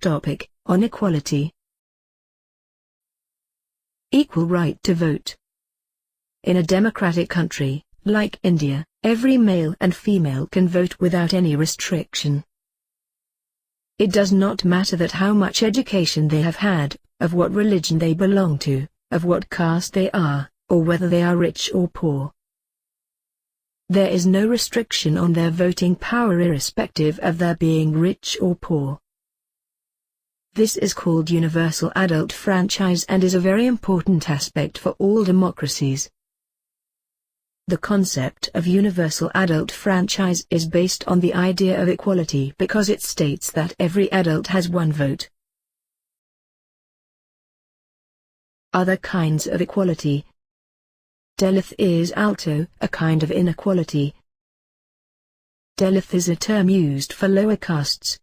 Topic: on equality. Equal right to vote. In a democratic country, like India, every male and female can vote without any restriction. It does not matter that how much education they have had, of what religion they belong to, of what caste they are, or whether they are rich or poor. There is no restriction on their voting power irrespective of their being rich or poor. This is called universal adult franchise and is a very important aspect for all democracies. The concept of universal adult franchise is based on the idea of equality because it states that every adult has one vote. Other kinds of equality. Dalit is also a kind of inequality. Dalit is a term used for lower castes.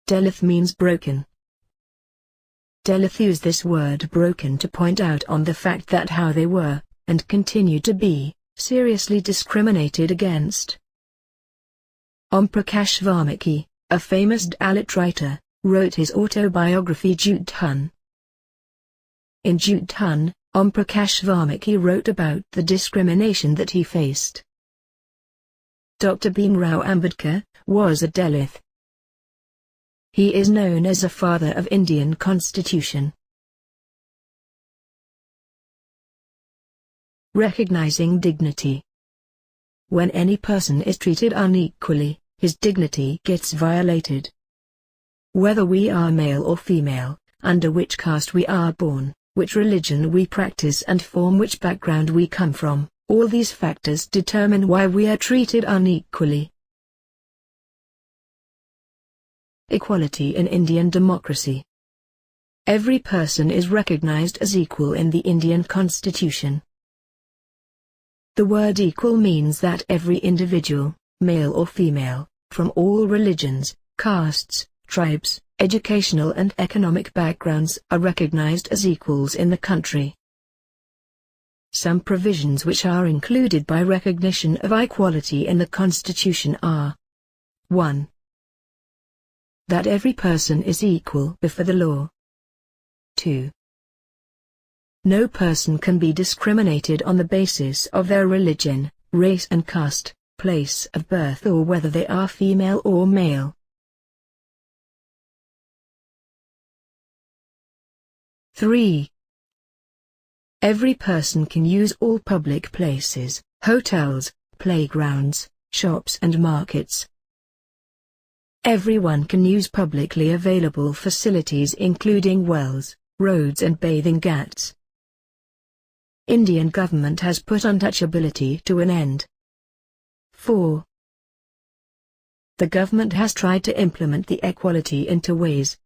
Dalit means broken. Dalit use this word broken to point out on the fact that how they were, and continue to be, seriously discriminated against. Om Prakash Valmiki, a famous Dalit writer, wrote his autobiography Jute Hun. In Jute Hun, Om Prakash Valmiki wrote about the discrimination that he faced. Dr. Bhimrao Ambedkar was a Dalit. He is known as a father of Indian Constitution. Recognizing dignity. When any person is treated unequally, his dignity gets violated. Whether we are male or female, under which caste we are born, which religion we practice and from which background we come from, all these factors determine why we are treated unequally. Equality in Indian democracy. Every person is recognized as equal in the Indian Constitution. The word equal means that every individual, male or female, from all religions, castes, tribes, educational and economic backgrounds are recognized as equals in the country. Some provisions which are included by recognition of equality in the Constitution are 1. That every person is equal before the law. 2. No person can be discriminated on the basis of their religion, race and caste, place of birth or whether they are female or male. 3. Every person can use all public places, hotels, playgrounds, shops and markets. Everyone can use publicly available facilities including wells, roads and bathing ghats. Indian government has put untouchability to an end. 4. The government has tried to implement the equality into ways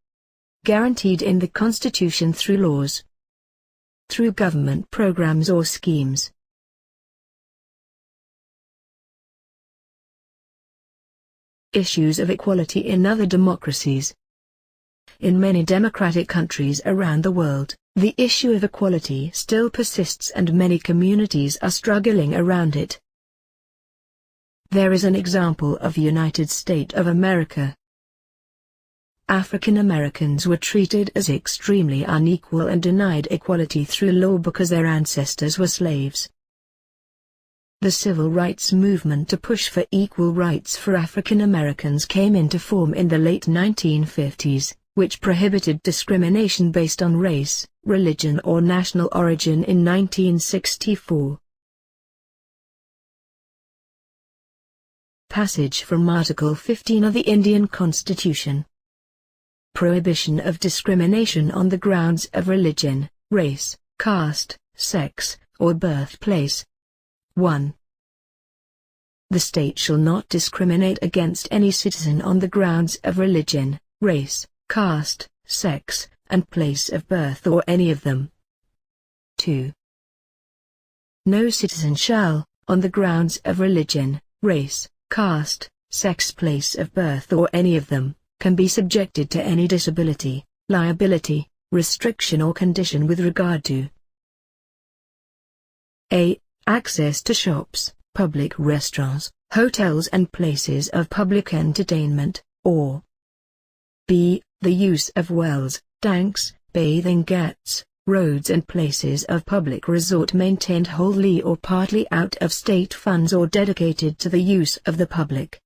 guaranteed in the Constitution through laws, through government programs or schemes. Issues of equality in other democracies. In many democratic countries around the world, the issue of equality still persists and many communities are struggling around it. There is an example of the United States of America. African Americans were treated as extremely unequal and denied equality through law because their ancestors were slaves. The civil rights movement to push for equal rights for African Americans came into form in the late 1950s, which prohibited discrimination based on race, religion or national origin in 1964. Passage from Article 15 of the Indian Constitution. Prohibition of discrimination on the grounds of religion, race, caste, sex, or birthplace. 1. The state shall not discriminate against any citizen on the grounds of religion, race, caste, sex, and place of birth or any of them. 2. No citizen shall, on the grounds of religion, race, caste, sex, place of birth or any of them, can be subjected to any disability, liability, restriction or condition with regard to a. Access to shops, public restaurants, hotels and places of public entertainment, or b. The use of wells, tanks, bathing ghats, roads and places of public resort maintained wholly or partly out of state funds or dedicated to the use of the public.